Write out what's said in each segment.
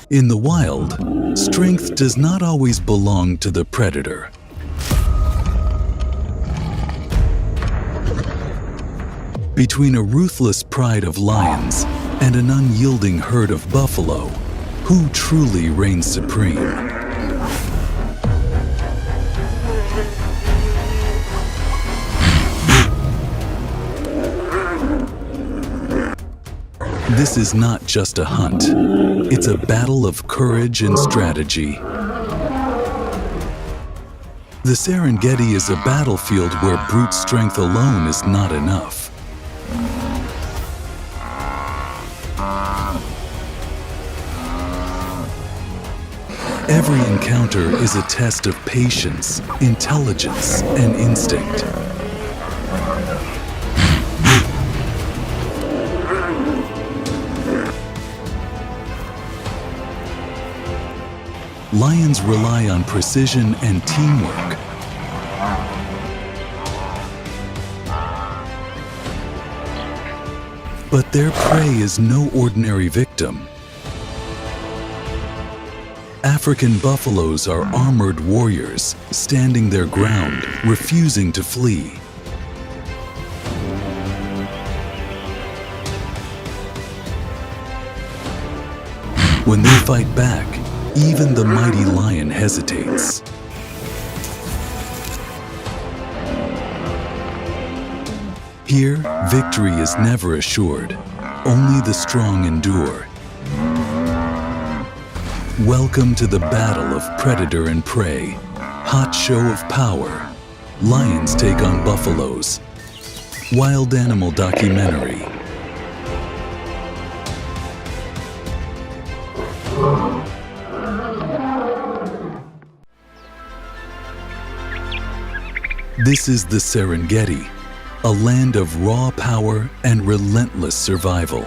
In the wild, strength does not always belong to the predator. Between a ruthless pride of lions and an unyielding herd of buffalo, who truly reigns supreme? This is not just a hunt. It's a battle of courage and strategy. The Serengeti is a battlefield where brute strength alone is not enough. Every encounter is a test of patience, intelligence, and instinct. Lions rely on precision and teamwork. But their prey is no ordinary victim. African buffaloes are armored warriors, standing their ground, refusing to flee. When they fight back, even the mighty lion hesitates. Here, victory is never assured. Only the strong endure. Welcome to the battle of predator and prey. Hot show of power. Lions take on buffaloes. Wild animal documentary. This is the Serengeti, a land of raw power and relentless survival.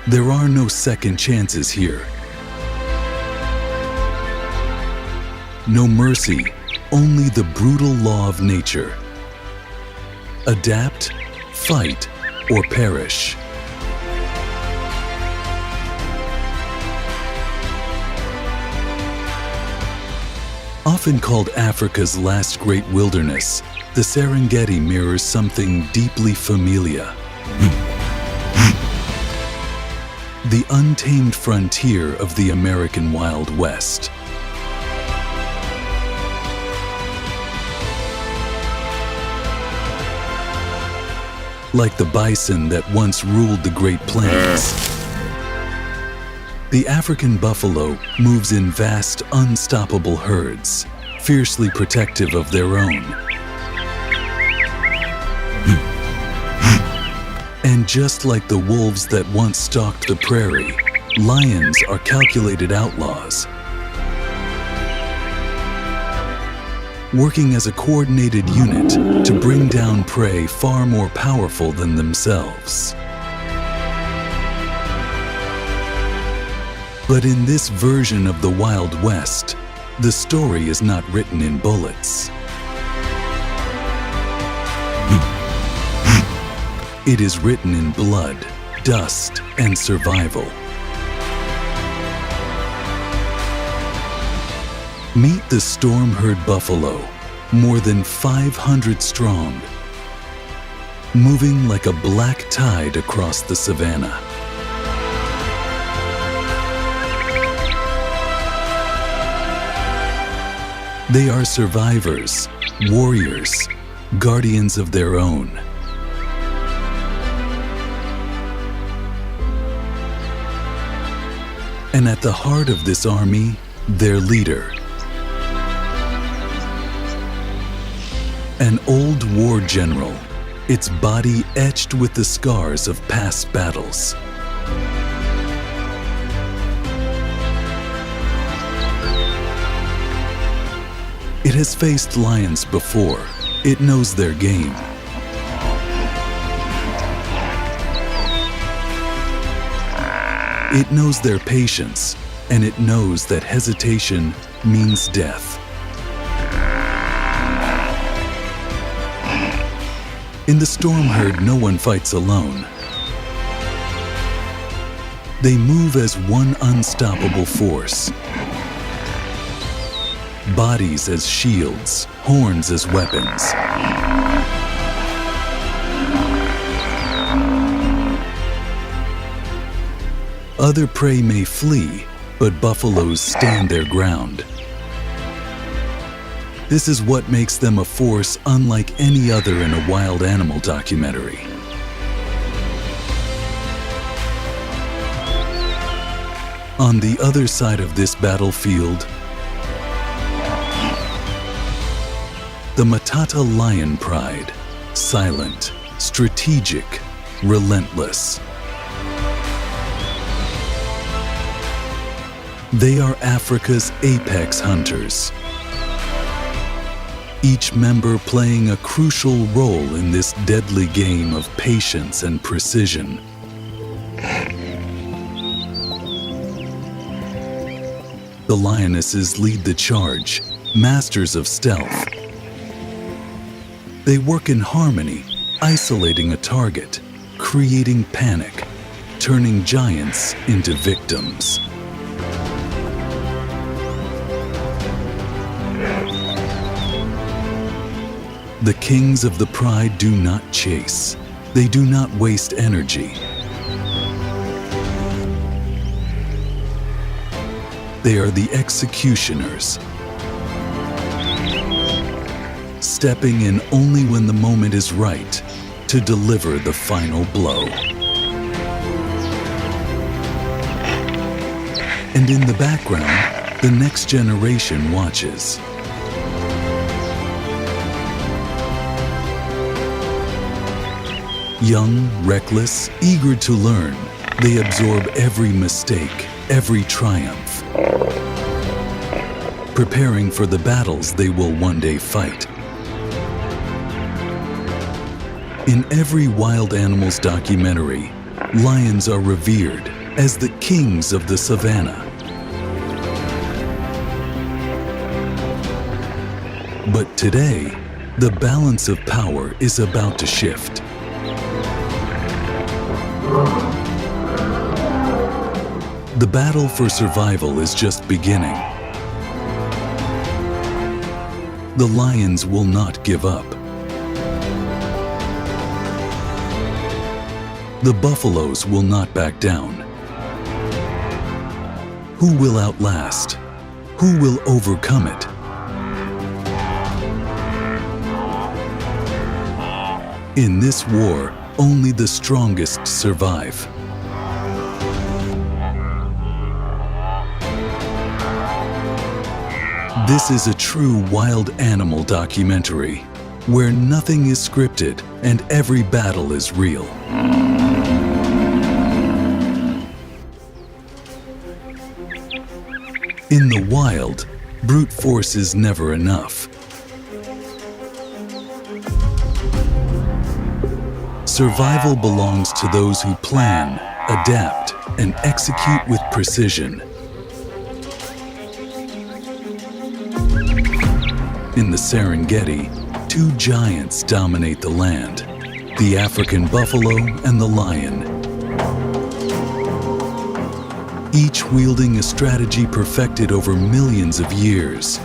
There are no second chances here. No mercy, only the brutal law of nature. Adapt, fight, or perish. Often called Africa's last great wilderness, the Serengeti mirrors something deeply familiar. The untamed frontier of the American Wild West. Like the bison that once ruled the Great Plains, the African buffalo moves in vast, unstoppable herds, fiercely protective of their own. And just like the wolves that once stalked the prairie, lions are calculated outlaws, working as a coordinated unit to bring down prey far more powerful than themselves. But in this version of the Wild West, the story is not written in bullets. It is written in blood, dust, and survival. Meet the storm herd buffalo, more than 500 strong, moving like a black tide across the savanna. They are survivors, warriors, guardians of their own. And at the heart of this army, their leader. An old war general, its body etched with the scars of past battles. It has faced lions before. It knows their game. It knows their patience, and it knows that hesitation means death. In the storm herd, no one fights alone. They move as one unstoppable force. Bodies as shields, horns as weapons. Other prey may flee, but buffaloes stand their ground. This is what makes them a force unlike any other in a wild animal documentary. On the other side of this battlefield, the Matata lion pride, silent, strategic, relentless. They are Africa's apex hunters, each member playing a crucial role in this deadly game of patience and precision. The lionesses lead the charge, masters of stealth. They work in harmony, isolating a target, creating panic, turning giants into victims. The kings of the pride do not chase. They do not waste energy. They are the executioners, stepping in only when the moment is right to deliver the final blow. And in the background, the next generation watches. Young, reckless, eager to learn, they absorb every mistake, every triumph, preparing for the battles they will one day fight. In every wild animals documentary, lions are revered as the kings of the savannah. But today, the balance of power is about to shift. The battle for survival is just beginning. The lions will not give up. The buffaloes will not back down. Who will outlast? Who will overcome it? In this war, only the strongest survive. This is a true wild animal documentary, where nothing is scripted and every battle is real. In the wild, brute force is never enough. Survival belongs to those who plan, adapt, and execute with precision. In the Serengeti, two giants dominate the land, the African buffalo and the lion. Each wielding a strategy perfected over millions of years.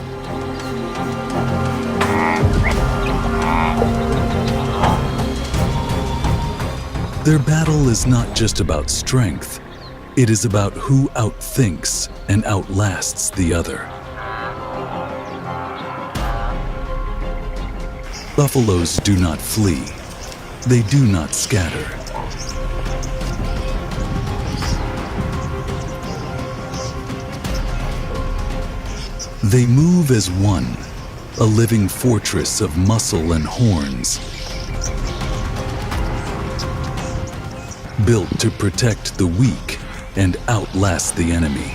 Their battle is not just about strength, it is about who outthinks and outlasts the other. Buffaloes do not flee. They do not scatter. They move as one, a living fortress of muscle and horns, built to protect the weak and outlast the enemy.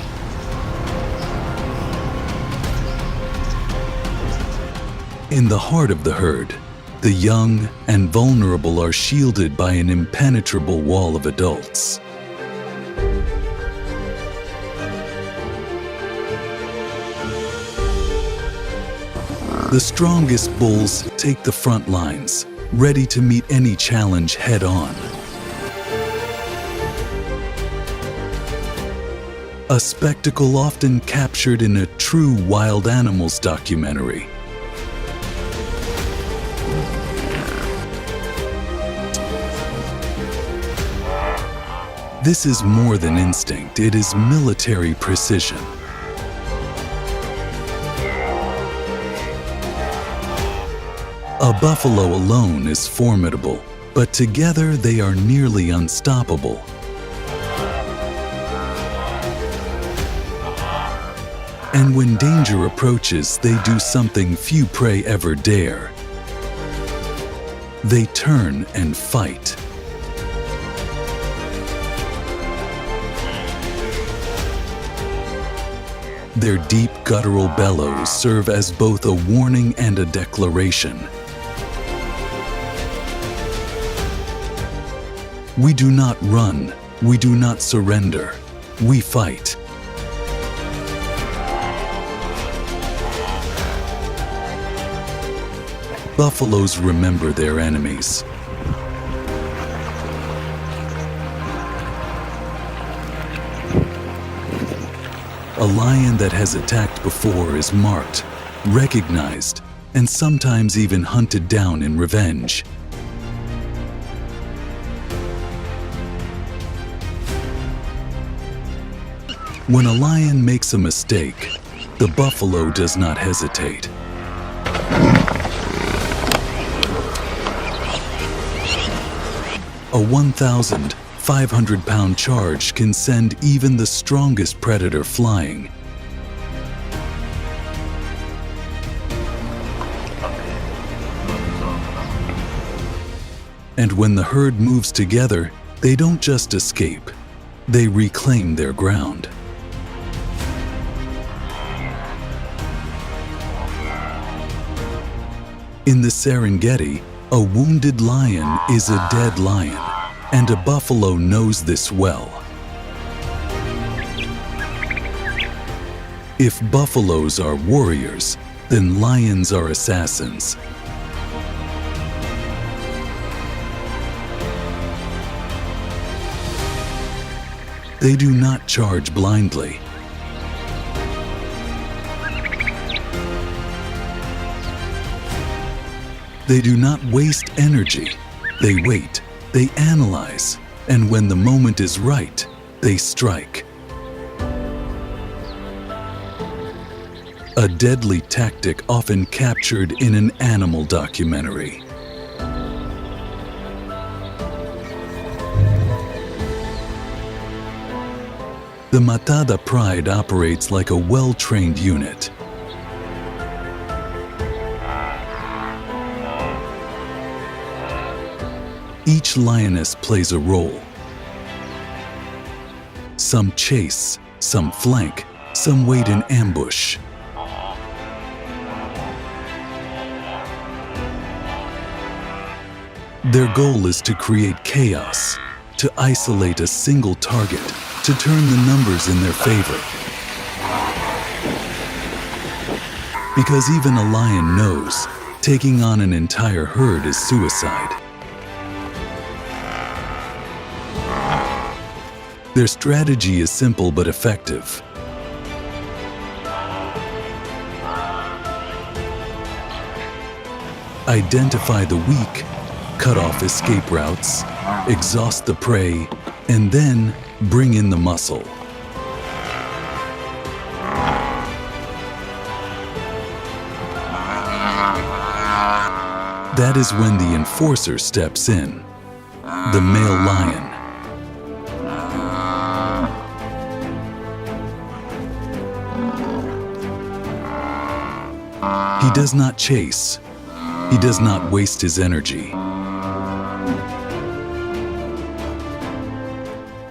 In the heart of the herd, the young and vulnerable are shielded by an impenetrable wall of adults. The strongest bulls take the front lines, ready to meet any challenge head-on. a spectacle often captured in a true wild animals documentary. This is more than instinct, it is military precision. A buffalo alone is formidable, but together they are nearly unstoppable. And when danger approaches, they do something few prey ever dare. They turn and fight. Their deep guttural bellows serve as both a warning and a declaration. We do not run, we do not surrender, we fight. Buffaloes remember their enemies. A lion that has attacked before is marked, recognized, and sometimes even hunted down in revenge. When a lion makes a mistake, the buffalo does not hesitate. A 1,500-pound charge can send even the strongest predator flying. And when the herd moves together, they don't just escape, they reclaim their ground. In the Serengeti, a wounded lion is a dead lion, and a buffalo knows this well. If buffaloes are warriors, then lions are assassins. They do not charge blindly. They do not waste energy. They wait, they analyze, and when the moment is right, they strike. A deadly tactic often captured in an animal documentary. The Matada Pride operates like a well-trained unit. Each lioness plays a role. Some chase, some flank, some wait in ambush. Their goal is to create chaos, to isolate a single target, to turn the numbers in their favor. Because even a lion knows, taking on an entire herd is suicide. Their strategy is simple but effective. Identify the weak, cut off escape routes, exhaust the prey, and then bring in the muscle. That is when the enforcer steps in, the male lion. He does not chase. He does not waste his energy.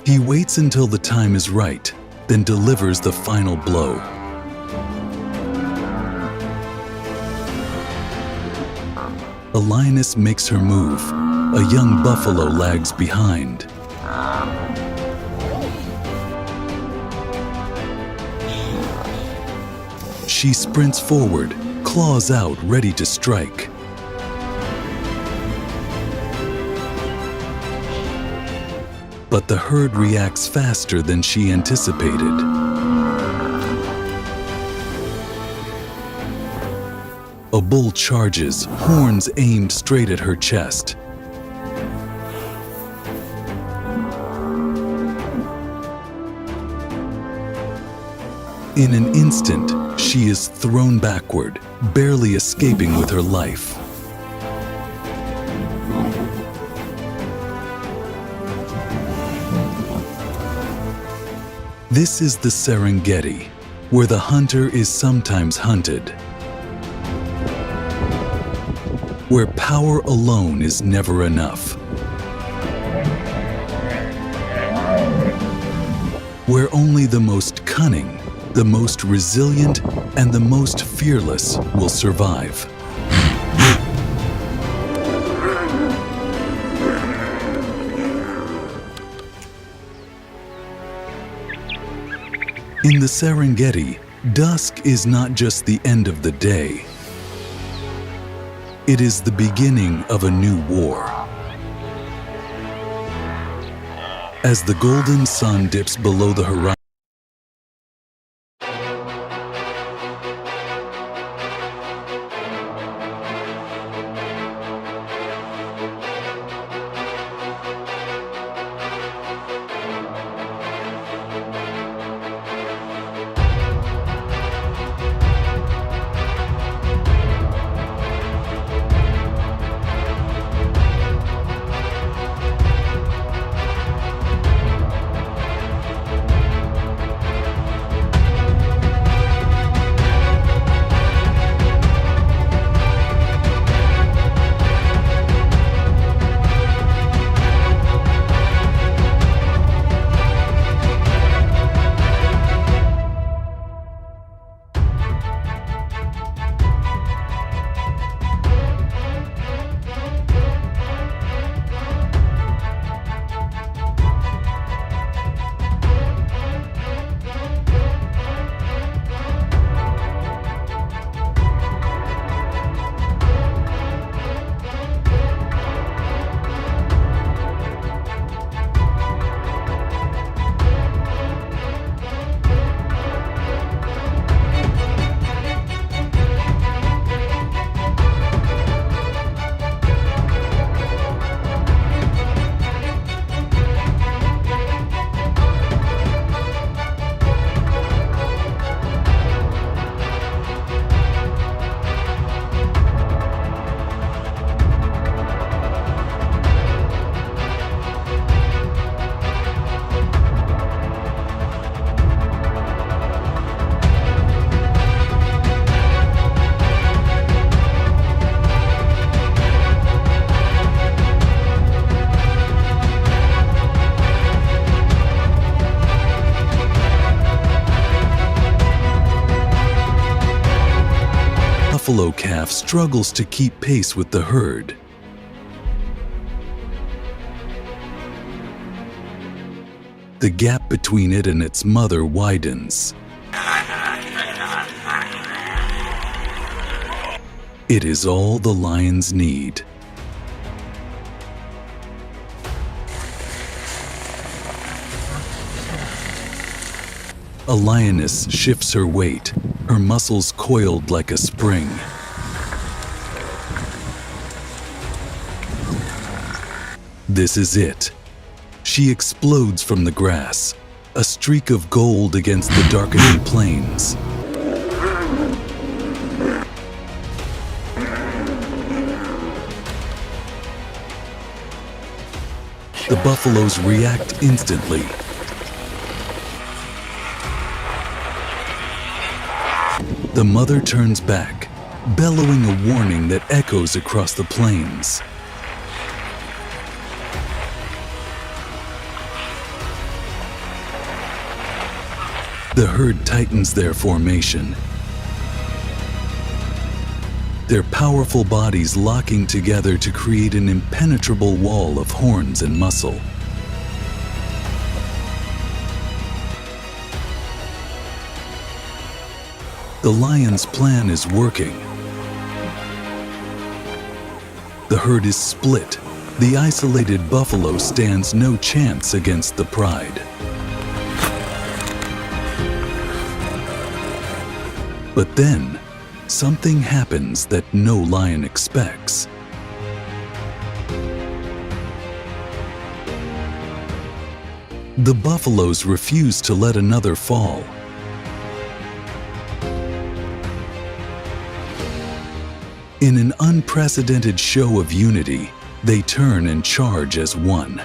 He waits until the time is right, then delivers the final blow. A lioness makes her move. A young buffalo lags behind. She sprints forward, claws out, ready to strike. but the herd reacts faster than she anticipated. A bull charges, horns aimed straight at her chest. In an instant, she is thrown backward, barely escaping with her life. This is the Serengeti, where the hunter is sometimes hunted, where power alone is never enough, where only the most cunning, the most resilient, and the most fearless will survive. In the Serengeti, dusk is not just the end of the day. It is the beginning of a new war. As the golden sun dips below the horizon, buffalo calf struggles to keep pace with the herd. The gap between it and its mother widens. It is all the lions need. A lioness shifts her weight, her muscles coiled like a spring. This is it. She explodes from the grass, a streak of gold against the darkening plains. The buffaloes react instantly. The mother turns back, bellowing a warning that echoes across the plains. The herd tightens their formation, their powerful bodies locking together to create an impenetrable wall of horns and muscle. The lion's plan is working. The herd is split, the isolated buffalo stands no chance against the pride. But then, something happens that no lion expects. The buffaloes refuse to let another fall. In an unprecedented show of unity, they turn and charge as one.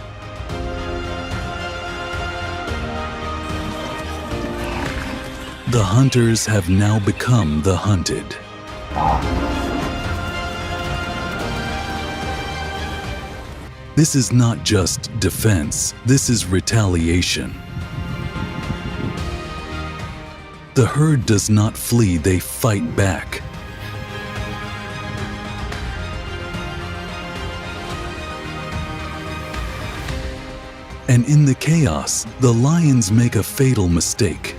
The hunters have now become the hunted. This is not just defense, this is retaliation. The herd does not flee, they fight back. And in the chaos, the lions make a fatal mistake.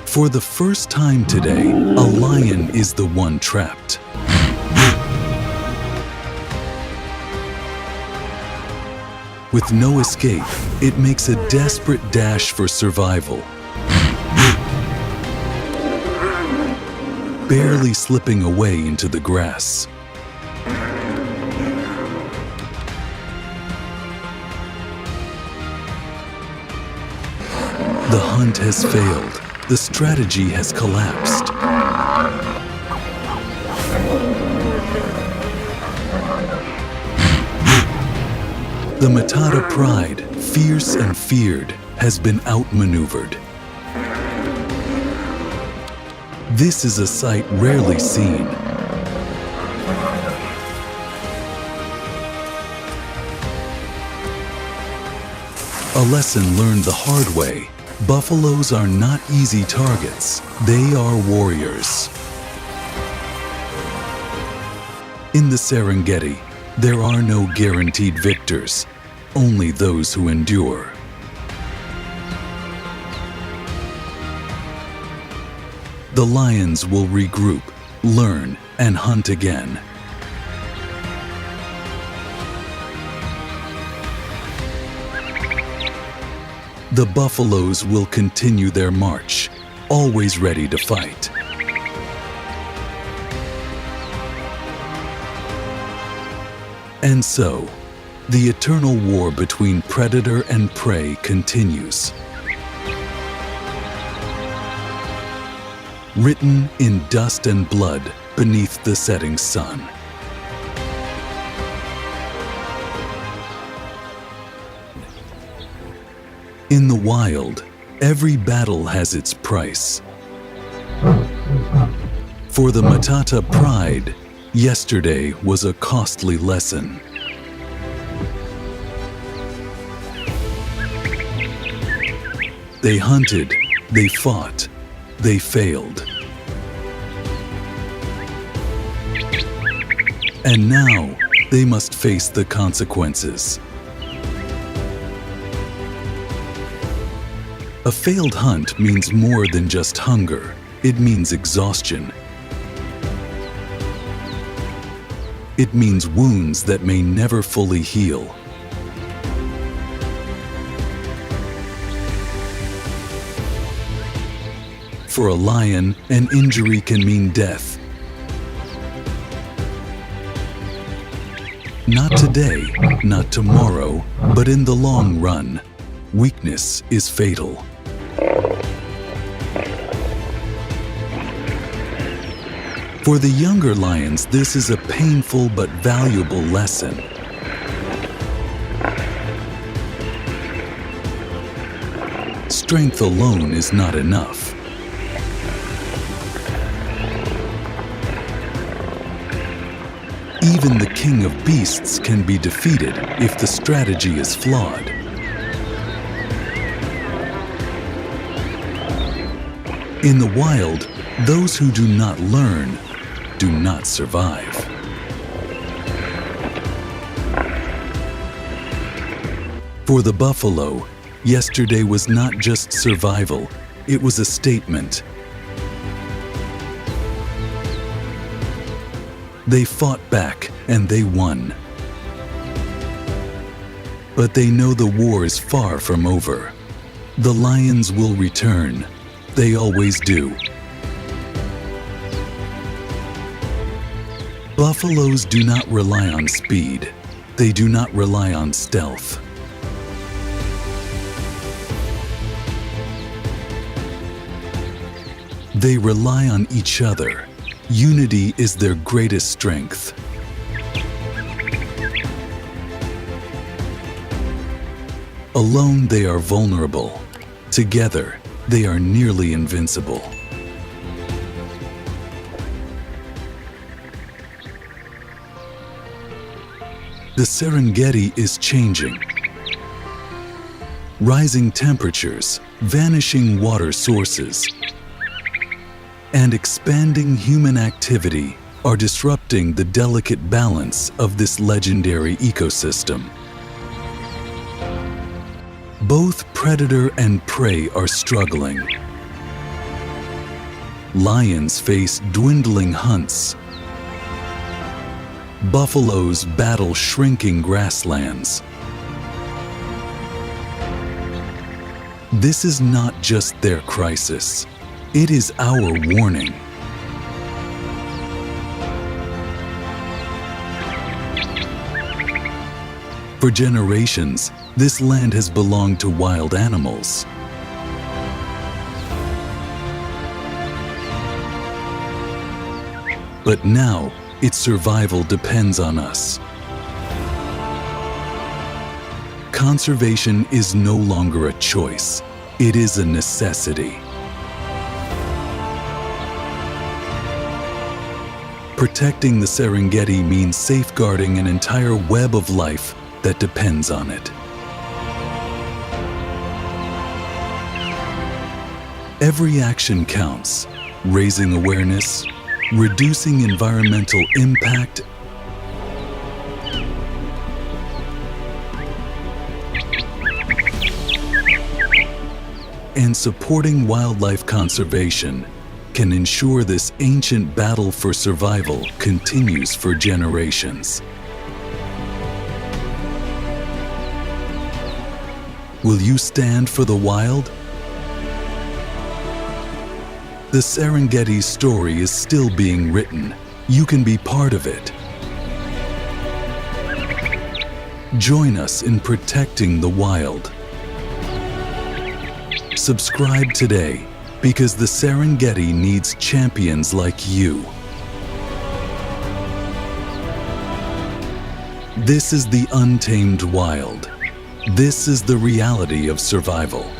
For the first time today, a lion is the one trapped. With no escape, it makes a desperate dash for survival. Barely slipping away into the grass. The hunt has failed. The strategy has collapsed. The Matata pride, fierce and feared, has been outmaneuvered. This is a sight rarely seen. A lesson learned the hard way. Buffaloes are not easy targets. They are warriors. In the Serengeti, there are no guaranteed victors, only those who endure. The lions will regroup, learn, and hunt again. The buffaloes will continue their march, always ready to fight. And so, the eternal war between predator and prey continues. Written in dust and blood beneath the setting sun. In the wild, every battle has its price. For the Matata pride, yesterday was a costly lesson. They hunted, they fought, they failed. And now, they must face the consequences. A failed hunt means more than just hunger. It means exhaustion. It means wounds that may never fully heal. For a lion, an injury can mean death. Not today, not tomorrow, but in the long run, weakness is fatal. For the younger lions, this is a painful but valuable lesson. Strength alone is not enough. Even the king of beasts can be defeated if the strategy is flawed. In the wild, those who do not learn do not survive. For the buffalo, yesterday was not just survival, it was a statement. They fought back and they won. But they know the war is far from over. The lions will return. They always do. Buffaloes do not rely on speed. They do not rely on stealth. They rely on each other. Unity is their greatest strength. Alone, they are vulnerable. Together, they are nearly invincible. The Serengeti is changing. Rising temperatures, vanishing water sources, and expanding human activity are disrupting the delicate balance of this legendary ecosystem. Both predator and prey are struggling. Lions face dwindling hunts. Buffaloes battle shrinking grasslands. This is not just their crisis. It is our warning. For generations, this land has belonged to wild animals. But now, its survival depends on us. Conservation is no longer a choice. It is a necessity. Protecting the Serengeti means safeguarding an entire web of life that depends on it. Every action counts. Raising awareness, reducing environmental impact, and supporting wildlife conservation can ensure this ancient battle for survival continues for generations. Will you stand for the wild? The Serengeti story is still being written. You can be part of it. Join us in protecting the wild. Subscribe today, because the Serengeti needs champions like you. This is the untamed wild. This is the reality of survival.